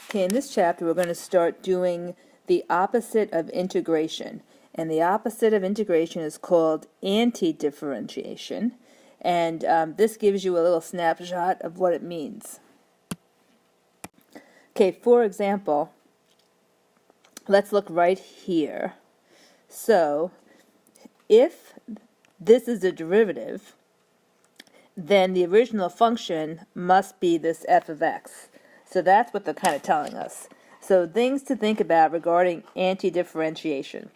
Okay, in this chapter we're going to start doing the opposite of integration. And the opposite of integration is called antidifferentiation. And this gives you a little snapshot of what it means. Okay, for example, let's look right here. So, if this is a derivative, then the original function must be this f of x. So that's what they're kind of telling us. So things to think about regarding antidifferentiation.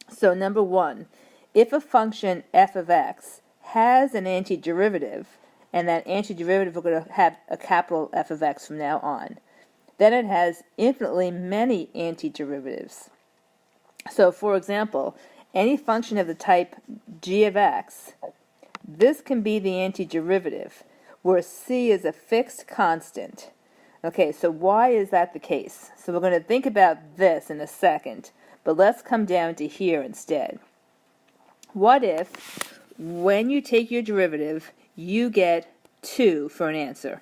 So number one, if a function f of x has an antiderivative, and that antiderivative we're going to have a capital F of x from now on, then it has infinitely many antiderivatives. So for example, any function of the type g of x, this can be the antiderivative, where c is a fixed constant. Okay, so why is that the case? So we're going to think about this in a second, but let's come down to here instead. What if, when you take your derivative, you get 2 for an answer?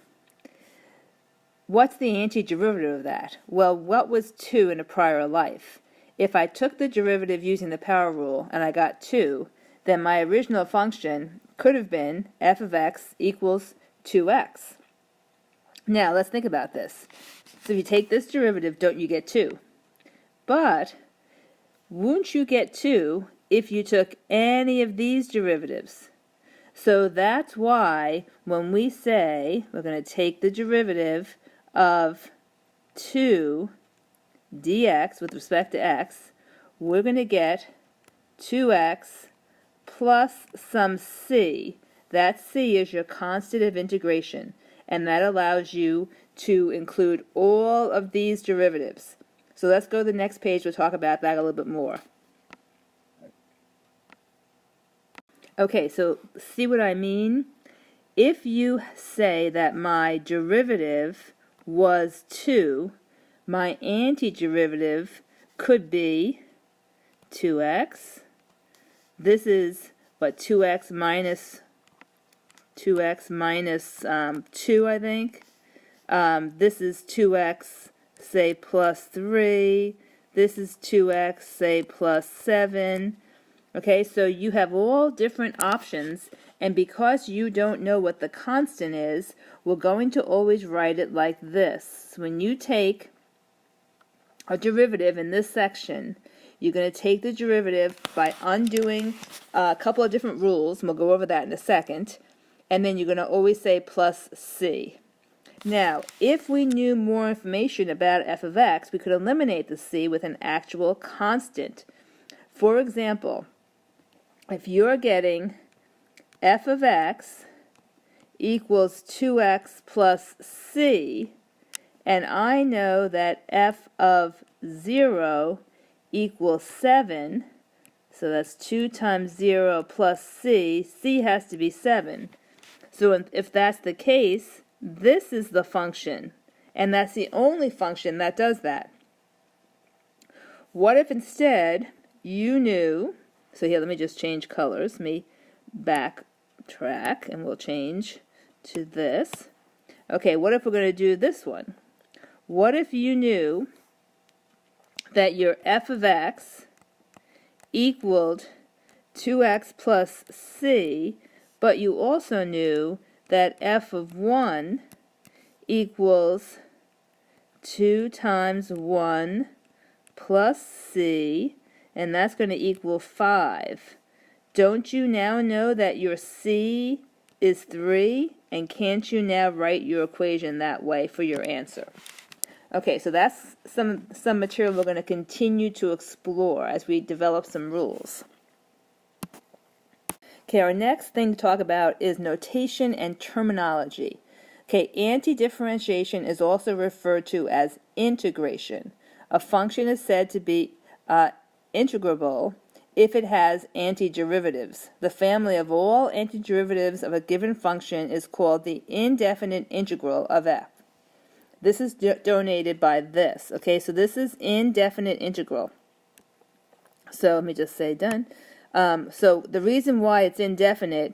What's the antiderivative of that? Well, what was 2 in a prior life? If I took the derivative using the power rule and I got 2, then my original function could have been f of x equals 2x. Now, let's think about this. So if you take this derivative, don't you get 2? But, won't you get 2 if you took any of these derivatives? So that's why when we say we're going to take the derivative of 2 dx with respect to x, we're going to get 2x plus some c. That c is your constant of integration, and that allows you to include all of these derivatives. So let's go to the next page. We'll talk about that a little bit more. Okay, so see what I mean? If you say that my derivative was 2, my antiderivative could be 2x. This is, what, 2x minus 2, I think. This is 2x, say, plus 3. This is 2x, say, plus 7. Okay, so you have all different options, and because you don't know what the constant is, we're going to always write it like this. When you take a derivative in this section, you're going to take the derivative by undoing a couple of different rules, and we'll go over that in a second, and then you're going to always say plus c. Now, if we knew more information about f of x, we could eliminate the c with an actual constant. For example, if you're getting f of x equals 2x plus c, and I know that f of 0 equals 7, so that's 2 times 0 plus c, c has to be 7. So if that's the case, this is the function, and that's the only function that does that. What if instead you knew, so here let me just change colors, let me backtrack and we'll change to this. Okay, what if we're going to do this one? What if you knew that your f of x equaled 2x plus c, but you also knew that f of 1 equals 2 times 1 plus c, and that's going to equal 5. Don't you now know that your c is 3, and can't you now write your equation that way for your answer? Okay, so that's some material we're going to continue to explore as we develop some rules. Okay, our next thing to talk about is notation and terminology. Okay, antidifferentiation is also referred to as integration. A function is said to be integrable if it has antiderivatives. The family of all antiderivatives of a given function is called the indefinite integral of f. This is denoted by this. Okay, so this is indefinite integral. So let me just say done. So the reason why it's indefinite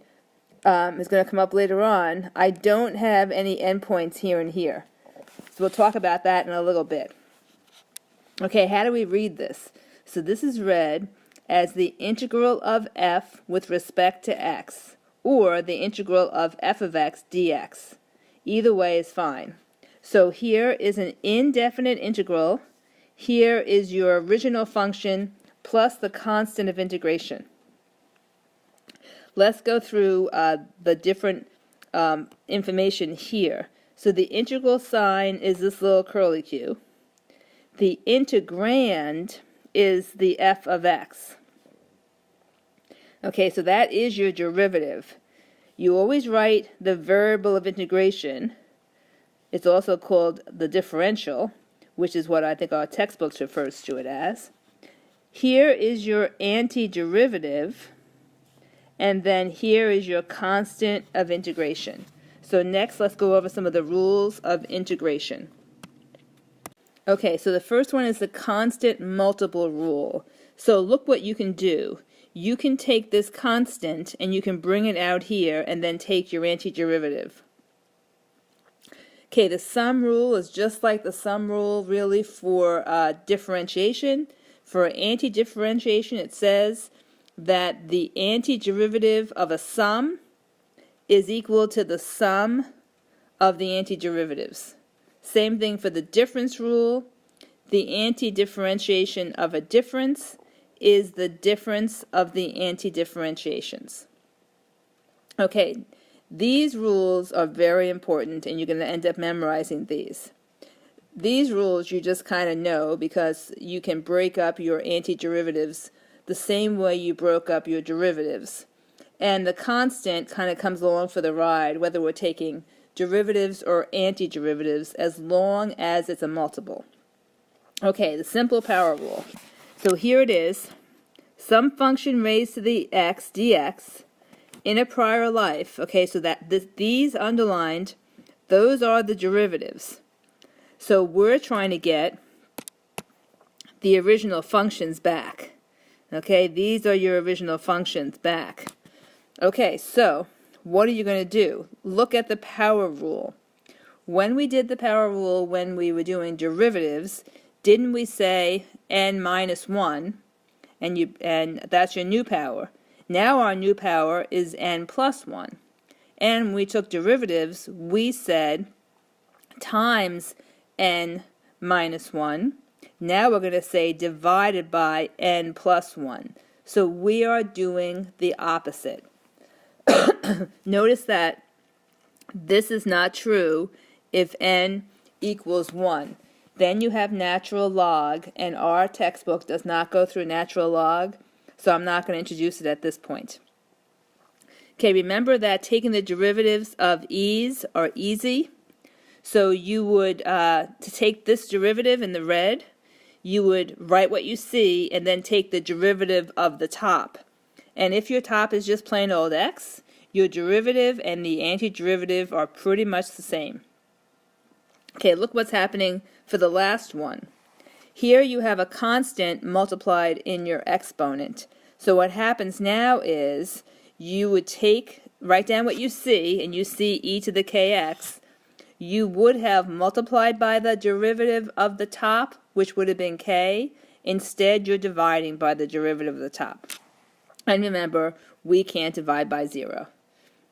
is going to come up later on. I don't have any endpoints here and here. So we'll talk about that in a little bit. Okay, how do we read this? So this is read as the integral of f with respect to x, or the integral of f of x dx. Either way is fine. So here is an indefinite integral. Here is your original function plus the constant of integration. Let's go through the different information here. So the integral sign is this little curly Q. The integrand is the f of x. Okay, so that is your derivative. You always write the variable of integration. It's also called the differential, which is what I think our textbook refers to it as. Here is your antiderivative, and then here is your constant of integration. So next, let's go over some of the rules of integration. Okay, so the first one is the constant multiple rule. So look what you can do. You can take this constant and you can bring it out here and then take your antiderivative. Okay, the sum rule is just like the sum rule really for differentiation. For antidifferentiation, it says that the antiderivative of a sum is equal to the sum of the antiderivatives. Same thing for the difference rule. The antidifferentiation of a difference is the difference of the antidifferentiations. Okay, these rules are very important, and you're going to end up memorizing these. These rules you just kind of know because you can break up your antiderivatives the same way you broke up your derivatives. And the constant kind of comes along for the ride, whether we're taking derivatives or antiderivatives, as long as it's a multiple. Okay, the simple power rule. So here it is. Some function raised to the x dx in a prior life. Okay, so that these underlined, those are the derivatives. So we're trying to get the original functions back. Okay, these are your original functions back. Okay, so what are you going to do? Look at the power rule. When we did the power rule when we were doing derivatives, didn't we say n minus 1? And that's your new power. Now our new power is n plus 1. And when we took derivatives, we said times n minus 1. Now we're going to say divided by n plus 1. So we are doing the opposite. Notice that this is not true if n equals 1. Then you have natural log, and our textbook does not go through natural log, so I'm not going to introduce it at this point. Okay, remember that taking the derivatives of e's are easy. So you would, to take this derivative in the red, you would write what you see and then take the derivative of the top. And if your top is just plain old x, your derivative and the antiderivative are pretty much the same. Okay, look what's happening for the last one. Here you have a constant multiplied in your exponent. So what happens now is you would write down what you see, and you see e to the kx. You would have multiplied by the derivative of the top, which would have been k. Instead, you're dividing by the derivative of the top. And remember, we can't divide by 0.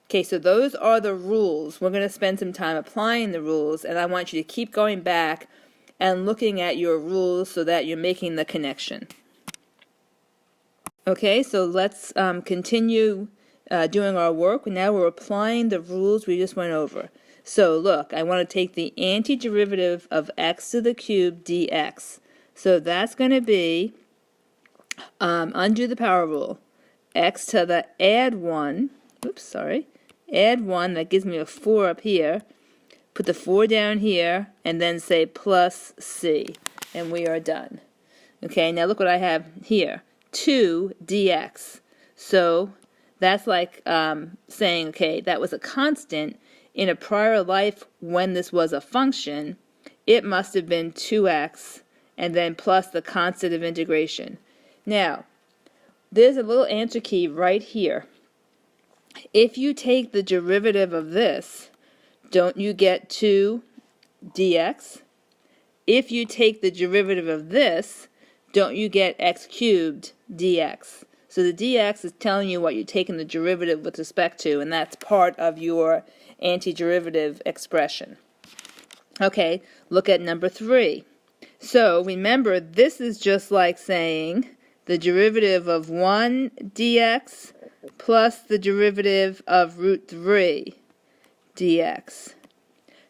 Okay, so those are the rules. We're going to spend some time applying the rules, and I want you to keep going back and looking at your rules so that you're making the connection. Okay, so let's continue doing our work. Now we're applying the rules we just went over. So look, I want to take the antiderivative of x to the cube dx. So that's going to be, undo the power rule, x to the add 1, add 1, that gives me a 4 up here. Put the 4 down here, and then say plus c, and we are done. Okay, now look what I have here, 2 dx. So that's like saying, okay, that was a constant in a prior life when this was a function. It must have been 2x, and then plus the constant of integration. Now, there's a little answer key right here. If you take the derivative of this, don't you get 2 dx. If you take the derivative of this, don't you get x cubed dx? So the dx is telling you what you're taking the derivative with respect to, and that's part of your antiderivative expression. Okay, look at number 3. So remember, this is just like saying the derivative of 1 dx plus the derivative of root 3 dx.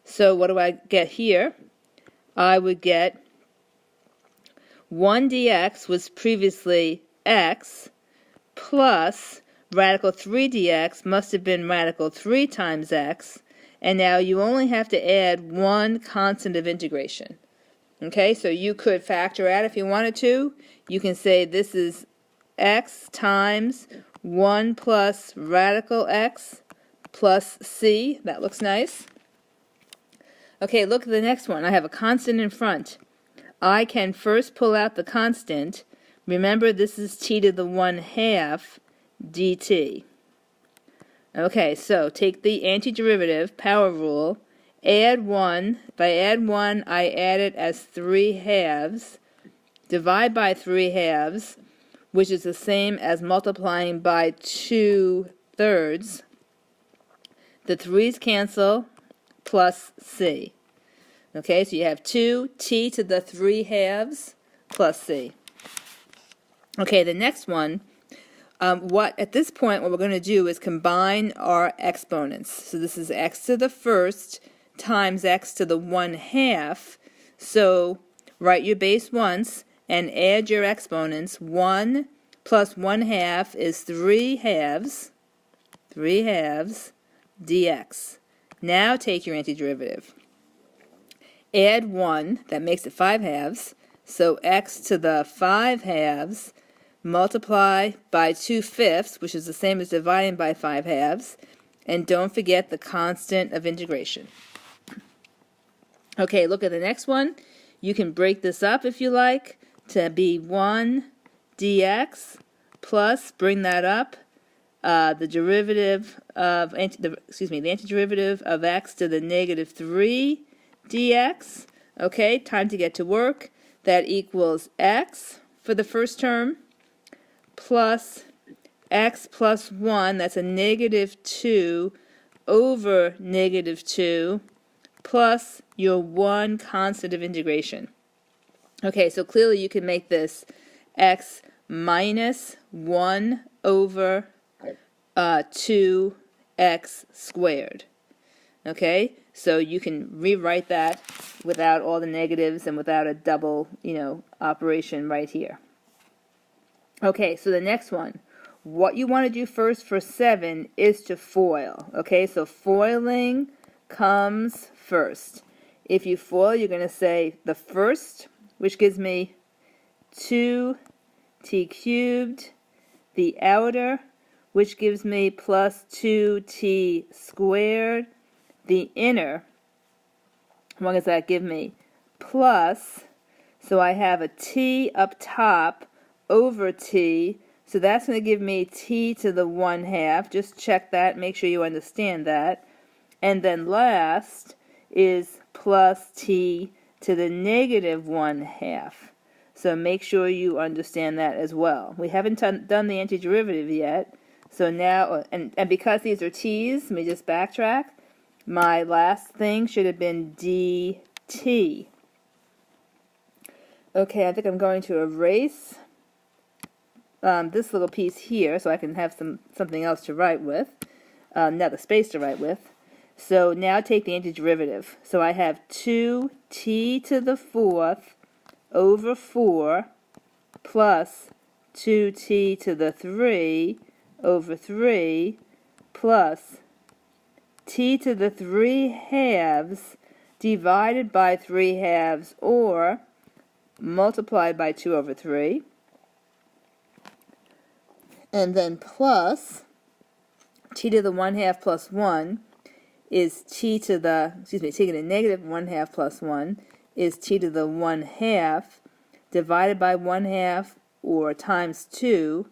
So what do I get here? I would get 1 dx was previously x plus radical 3 dx must have been radical 3 times x, and now you only have to add one constant of integration. Okay, so you could factor out if you wanted to. You can say this is x times 1 plus radical x plus c. That looks nice. Okay, look at the next one. I have a constant in front. I can first pull out the constant. Remember, this is t to the 1/2 dt. Okay, so take the antiderivative, power rule, add 1. If I add 1, I add it as 3/2. Divide by 3/2, which is the same as multiplying by 2/3. The 3's cancel, plus c. Okay, so you have 2t to the 3/2 plus c. Okay, the next one, at this point, what we're going to do is combine our exponents. So this is x to the first times x to the 1/2. So write your base once and add your exponents. 1 plus 1/2 is 3/2 dx. Now take your antiderivative. Add 1, that makes it 5/2. So x to the 5/2 multiply by 2/5, which is the same as dividing by 5/2, and don't forget the constant of integration. Okay, look at the next one. You can break this up if you like to be 1 dx plus, bring that up, the derivative of the antiderivative of x to the -3 dx. Okay, time to get to work. That equals x for the first term plus x plus 1, that's a -2 over -2 plus your 1 constant of integration. Okay, so clearly you can make this x minus 1 over 2x squared. Okay, so you can rewrite that without all the negatives and without a double, operation right here. Okay, so the next one. What you want to do first for 7 is to FOIL. Okay, so foiling comes first. If you FOIL, you're going to say the first, which gives me 2t cubed, the outer, which gives me plus 2t squared, the inner, what does that give me? Plus, so I have a t up top over t, so that's going to give me t to the 1/2. Just check that, make sure you understand that. And then last is plus t to the -1/2. So make sure you understand that as well. We haven't done the antiderivative yet. So now, and because these are t's, let me just backtrack. My last thing should have been dt. Okay, I think I'm going to erase this little piece here so I can have something else to write with, another space to write with. So now take the antiderivative. So I have 2t to the 4th over 4 plus 2t to the 3 over 3 plus t to the 3/2 divided by 3/2 or multiplied by 2 over 3. And then plus t to the 1/2 plus 1 is t to the, taking the -1/2 plus 1 is t to the 1/2 divided by 1/2 or times 2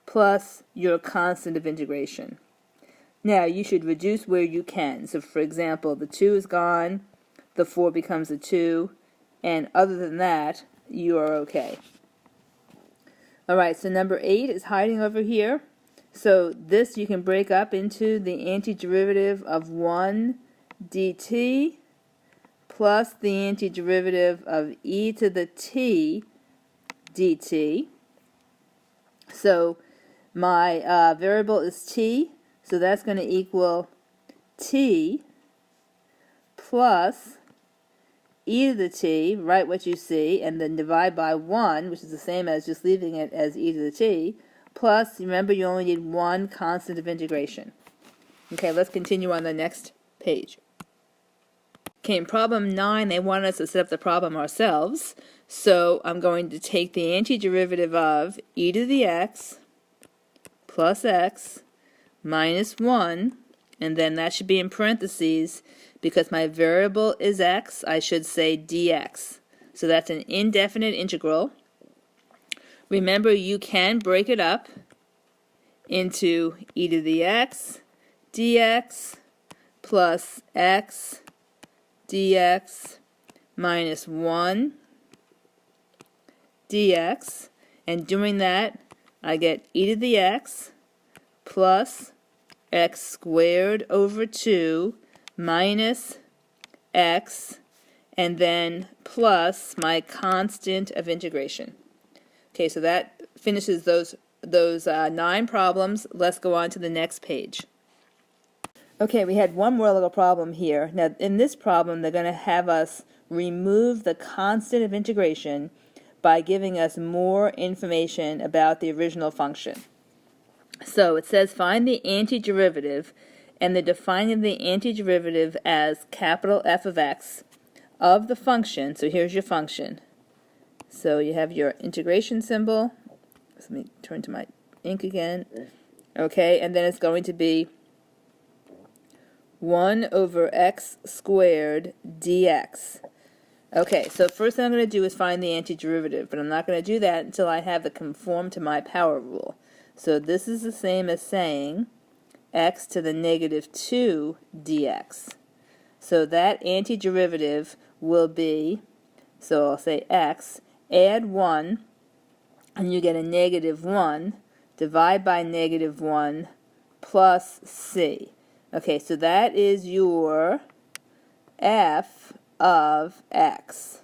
plus your constant of integration. Now you should reduce where you can. So for example, the 2 is gone, the 4 becomes a 2, and other than that, you are okay. Alright, so number 8 is hiding over here. So this you can break up into the antiderivative of 1 dt plus the antiderivative of e to the t dt. So my variable is t, so that's going to equal t plus e to the t, write what you see, and then divide by 1, which is the same as just leaving it as e to the t, plus, remember you only need one constant of integration. Okay, let's continue on the next page. Okay, in problem 9, they wanted us to set up the problem ourselves, so I'm going to take the antiderivative of e to the x plus x minus 1, and then that should be in parentheses. Because my variable is x, I should say dx. So that's an indefinite integral. Remember, you can break it up into e to the x dx plus x dx minus 1 dx. And doing that, I get e to the x plus x squared over 2 minus x, and then plus my constant of integration. Okay, so that finishes those 9 problems. Let's go on to the next page. Okay, we had one more little problem here. Now, in this problem, they're going to have us remove the constant of integration by giving us more information about the original function. So it says find the antiderivative, and they're defining the antiderivative as capital F of x of the function. So here's your function. So you have your integration symbol. So let me turn to my ink again. Okay, and then it's going to be 1 over x squared dx. Okay, so first thing I'm going to do is find the antiderivative, but I'm not going to do that until I have it conform to my power rule. So this is the same as saying x to the negative 2 dx. So that antiderivative will be, so I'll say x, add 1, and you get a negative 1, divide by negative 1, plus c. Okay, so that is your f of x.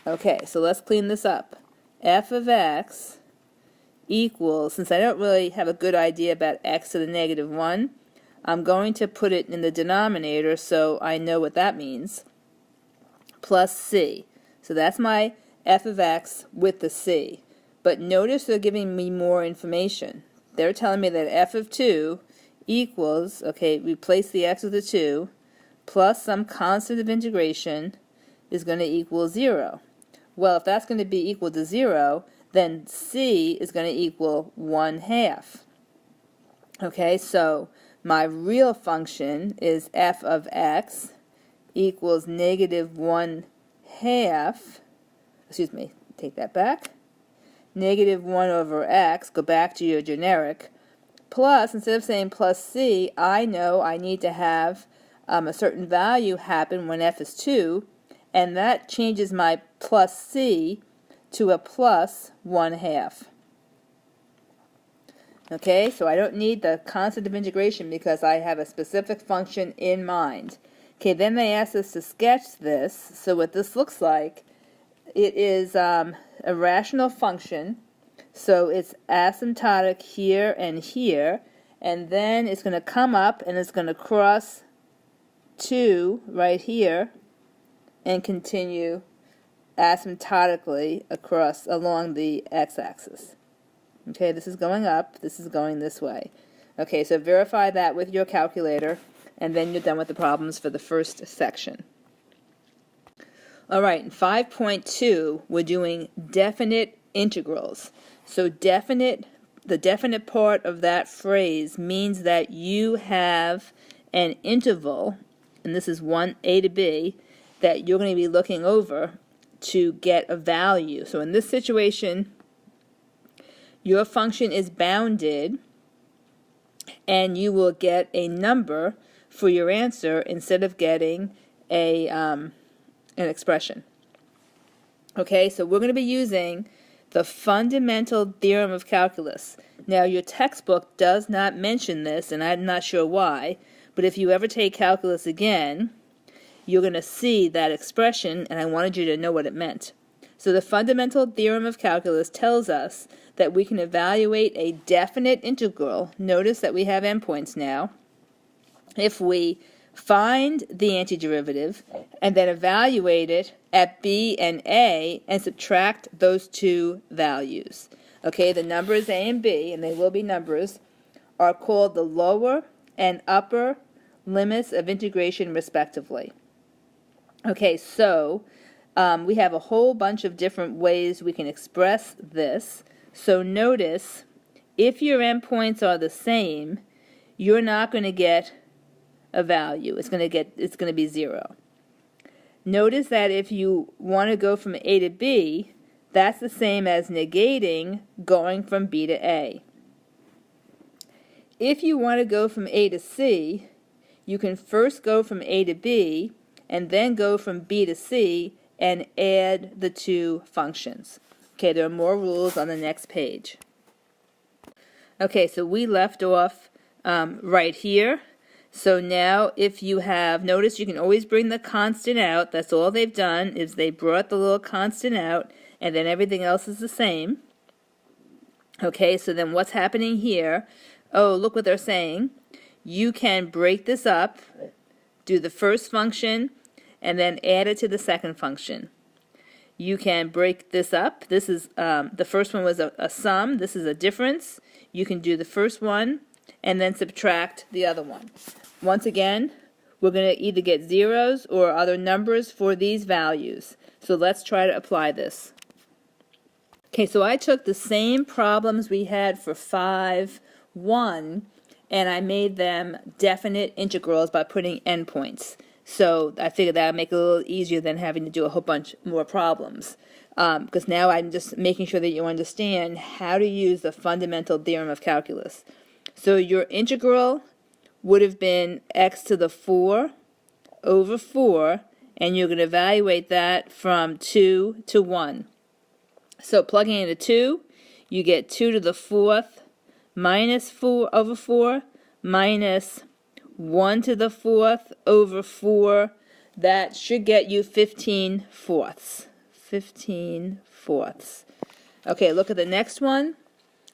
Okay, so let's clean this up. F of x equals, since I don't really have a good idea about x to the negative 1, I'm going to put it in the denominator so I know what that means, plus c. So that's my f of x with the c. But notice they're giving me more information. They're telling me that f of 2 equals, okay, replace the x with the 2, plus some constant of integration is going to equal 0. Well, if that's going to be equal to 0, then c is going to equal 1/2. Okay, so my real function is f of x equals negative 1/2, excuse me, take that back, negative 1 over x, go back to your generic, plus, instead of saying plus c, I know I need to have a certain value happen when f is 2, and that changes my plus c to a plus 1/2. Okay, so I don't need the constant of integration because I have a specific function in mind. Okay, then they asked us to sketch this. So what this looks like, it is a rational function. So it's asymptotic here, and then it's going to come up and it's going to cross 2 right here and continue asymptotically along the x-axis. Okay, this is going up, this is going this way. Okay, so verify that with your calculator, and then you're done with the problems for the first section. Alright, in 5.2, we're doing definite integrals. So the definite part of that phrase means that you have an interval, and this is 1a to b, that you're going to be looking over to get a value. So in this situation, your function is bounded, and you will get a number for your answer instead of getting a an expression. Okay, so we're going to be using the fundamental theorem of calculus. Now, your textbook does not mention this, and I'm not sure why, but if you ever take calculus again, you're going to see that expression, and I wanted you to know what it meant. So the fundamental theorem of calculus tells us that we can evaluate a definite integral. Notice that we have endpoints now. If we find the antiderivative and then evaluate it at b and a and subtract those two values. Okay, the numbers a and b, and they will be numbers, are called the lower and upper limits of integration respectively. Okay, so we have a whole bunch of different ways we can express this. So notice, if your endpoints are the same, you're not going to get a value. It's going to be 0. Notice that if you want to go from A to B, that's the same as negating going from B to A. If you want to go from A to C, you can first go from A to B and then go from B to C and add the two functions. Okay, there are more rules on the next page. Okay, so we left off right here. So now if you have, notice you can always bring the constant out. That's all they've done is they brought the little constant out, and then everything else is the same. Okay, so then what's happening here? Oh, look what they're saying. You can break this up, do the first function, and then add it to the second function. You can break this up. This is the first one was a sum. This is a difference. You can do the first one and then subtract the other one. Once again, we're going to either get zeros or other numbers for these values. So let's try to apply this. Okay, so I took the same problems we had for 5(1) and I made them definite integrals by putting endpoints. So I figured that would make it a little easier than having to do a whole bunch more problems. Because now I'm just making sure that you understand how to use the fundamental theorem of calculus. So your integral would have been x to the 4 over 4, and you're going to evaluate that from 2 to 1. So plugging in a 2, you get 2 to the 4th minus 4 over 4 minus 1 to the 4th over 4. That should get you 15 fourths. 15 fourths. Okay, look at the next one.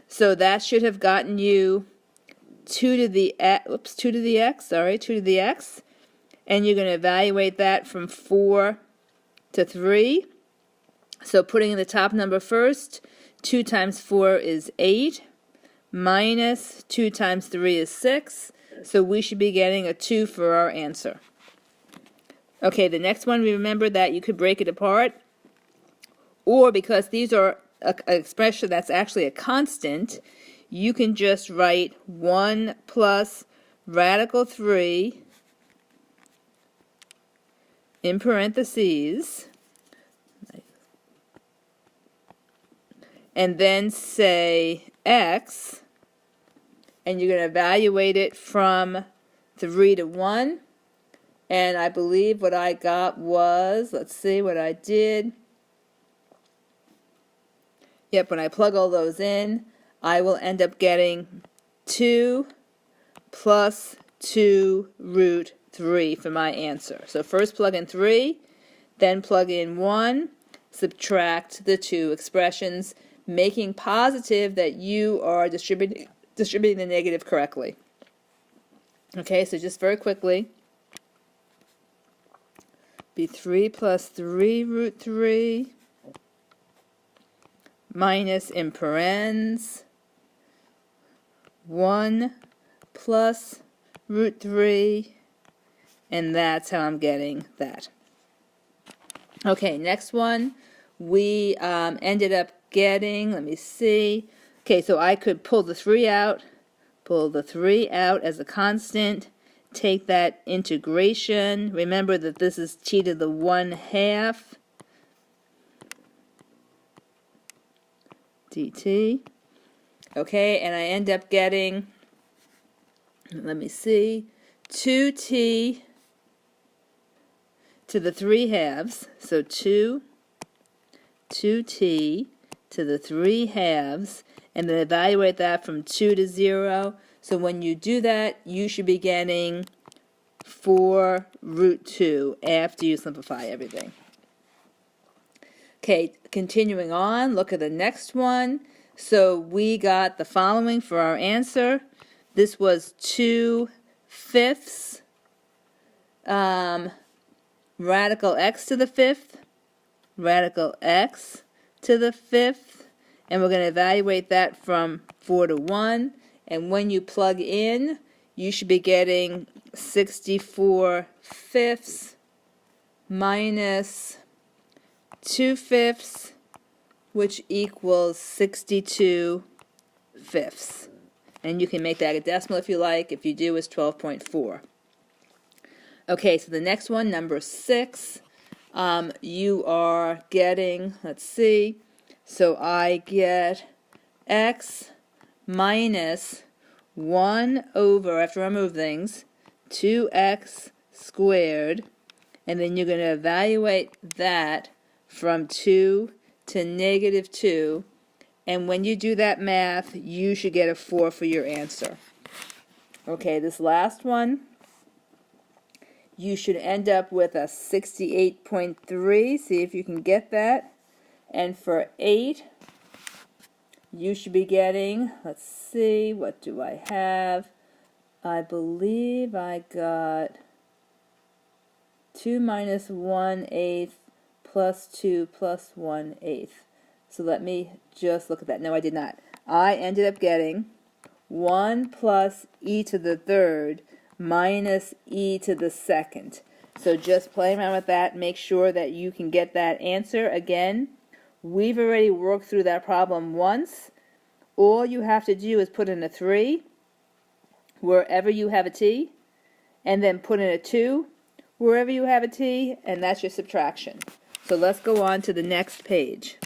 So that should have gotten you 2 to the x, and you're going to evaluate that from 4 to 3. So putting in the top number first, 2 times 4 is 8, minus 2 times 3 is 6, so we should be getting a 2 for our answer. Okay, the next one, remember that you could break it apart, or because these are an expression that's actually a constant, you can just write 1 plus radical 3 in parentheses, and then say x, and you're going to evaluate it from 3 to 1, and I believe what I got was, let's see what I did. Yep, when I plug all those in, I will end up getting 2 plus 2 root 3 for my answer. So first plug in 3, then plug in 1, subtract the two expressions, making positive that you are distributing the negative correctly. Okay, so just very quickly, be 3 plus 3 root 3 minus in parens 1 plus root 3, and that's how I'm getting that. Okay, next one we ended up getting, let me see, okay, so I could pull the 3 out as a constant, take that integration, remember that this is t to the 1/2 dt. Okay, and I end up getting, let me see, 2t to the 3/2, so 2t to the 3/2, and then evaluate that from 2 to 0. So when you do that, you should be getting 4 root 2 after you simplify everything. Okay, continuing on, look at the next one. So we got the following for our answer. This was 2/5 radical x to the 5th, radical x to the 5th, and we're going to evaluate that from 4 to 1. And when you plug in, you should be getting 64/5 minus 2/5, which equals 62/5. And you can make that a decimal if you like. If you do, it's 12.4. Okay, so the next one, number 6, you are getting, let's see, so I get x minus 1 over, after I remove things, 2x squared, and then you're going to evaluate that from 2 to negative 2, and when you do that math, you should get a 4 for your answer. Okay, this last one, you should end up with a 68.3. See if you can get that. And for 8, you should be getting, let's see, what do I have? I believe I got 2 minus 1/8 plus 2 plus 1/8. So let me just look at that. No, I did not. I ended up getting 1 plus e to the 3rd minus e to the 2nd. So just play around with that. Make sure that you can get that answer. Again, we've already worked through that problem once. All you have to do is put in a 3 wherever you have a t, and then put in a 2 wherever you have a t, and that's your subtraction. So let's go on to the next page.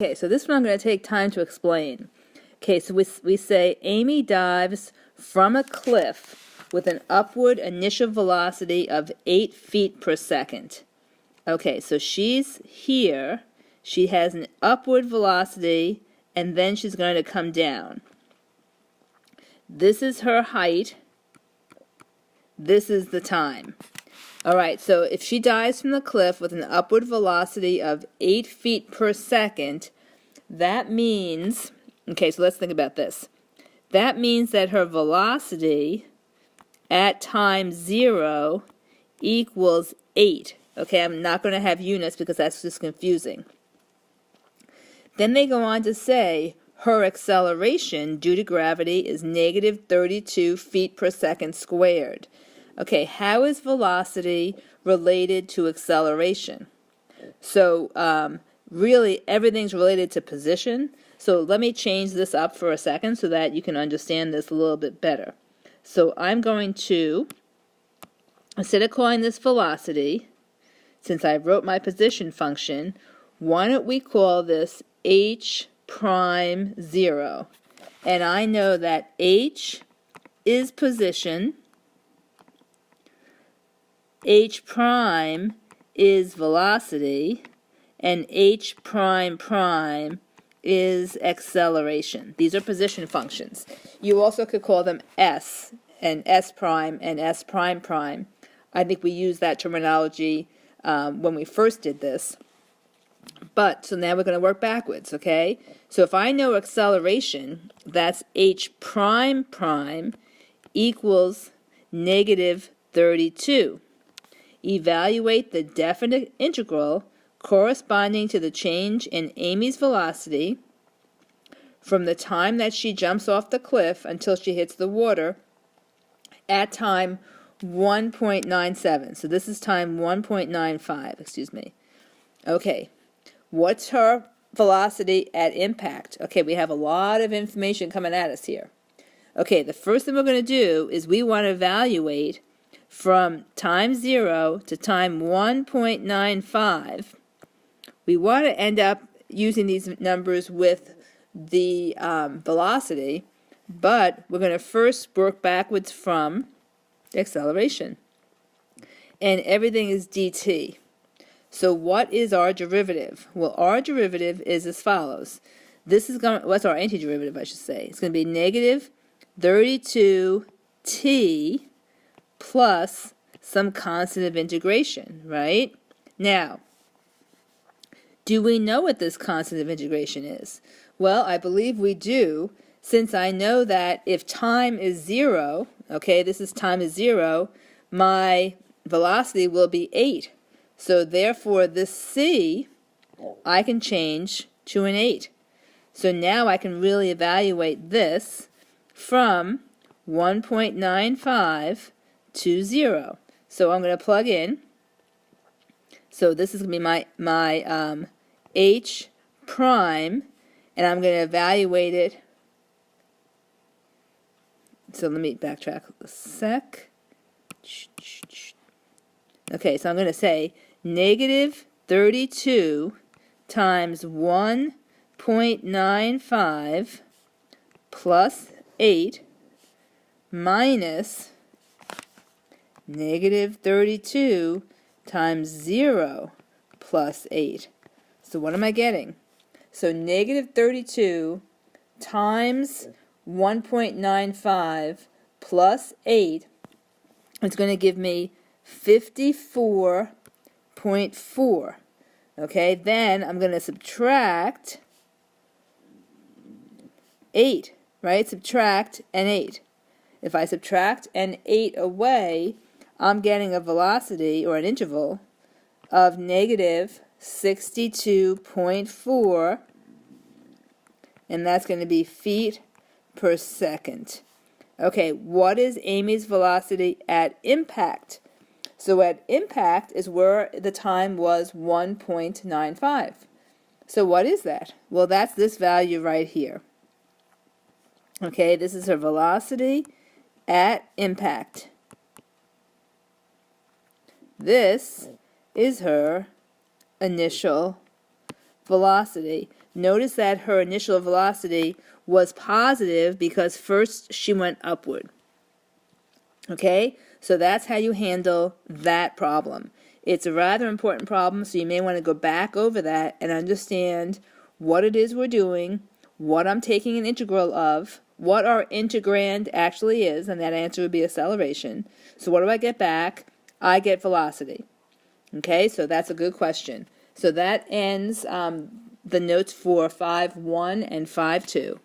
Okay, so this one I'm going to take time to explain. Okay, so we say Amy dives from a cliff with an upward initial velocity of 8 feet per second. Okay, so she's here. She has an upward velocity, and then she's going to come down. This is her height. This is the time. All right, so if she dives from the cliff with an upward velocity of 8 feet per second, that means, okay, so let's think about this. That means that her velocity at time 0 equals 8. Okay, I'm not going to have units because that's just confusing. Then they go on to say her acceleration due to gravity is negative 32 feet per second squared. Okay, how is velocity related to acceleration? So really everything's related to position. So let me change this up for a second so that you can understand this a little bit better. So I'm going to, instead of calling this velocity, since I wrote my position function, why don't we call this h prime 0? And I know that h is position, h prime is velocity, and h prime prime is acceleration. These are position functions. You also could call them s, and s prime and s prime prime. I think we used that terminology when we first did this. But, so now we're going to work backwards, okay? So if I know acceleration, that's h prime prime equals negative 32. Evaluate the definite integral corresponding to the change in Amy's velocity from the time that she jumps off the cliff until she hits the water at time 1.97. So this is time 1.95, excuse me. Okay, what's her velocity at impact? Okay, we have a lot of information coming at us here. Okay, the first thing we're going to do is we want to evaluate from time 0 to time 1.95. We want to end up using these numbers with the velocity, but we're going to first work backwards from the acceleration. and everything is dt. So what is our derivative? Well, our derivative is as follows. This is going, what's our antiderivative, I should say. It's going to be negative 32t plus some constant of integration, right? Now, do we know what this constant of integration is? Well, I believe we do, since I know that if time is 0, okay, this is time is 0, my velocity will be 8. So therefore, this c, I can change to an 8. So now I can really evaluate this from 1.95 to 0. So I'm going to plug in. So this is going to be my h prime, and I'm going to evaluate it. So let me backtrack a sec. Okay, so I'm going to say negative 32 times 1.95 plus 8 minus negative 32 times 0 plus 8. So what am I getting? So negative 32 times 1.95 plus 8 is going to give me 54.4. Okay, then I'm going to subtract 8, right? Subtract an 8. If I subtract an 8 away, I'm getting a velocity, or an interval, of negative 62.4, and that's going to be feet per second. Okay, what is Amy's velocity at impact? So at impact is where the time was 1.95. So what is that? Well, that's this value right here. Okay, this is her velocity at impact. This is her initial velocity. Notice that her initial velocity was positive because first she went upward. Okay, so that's how you handle that problem. It's a rather important problem, so you may want to go back over that and understand what it is we're doing, what I'm taking an integral of, what our integrand actually is, and that answer would be acceleration. So what do I get back? I get velocity. Okay, so that's a good question. So that ends the notes for 5.1 and 5.2.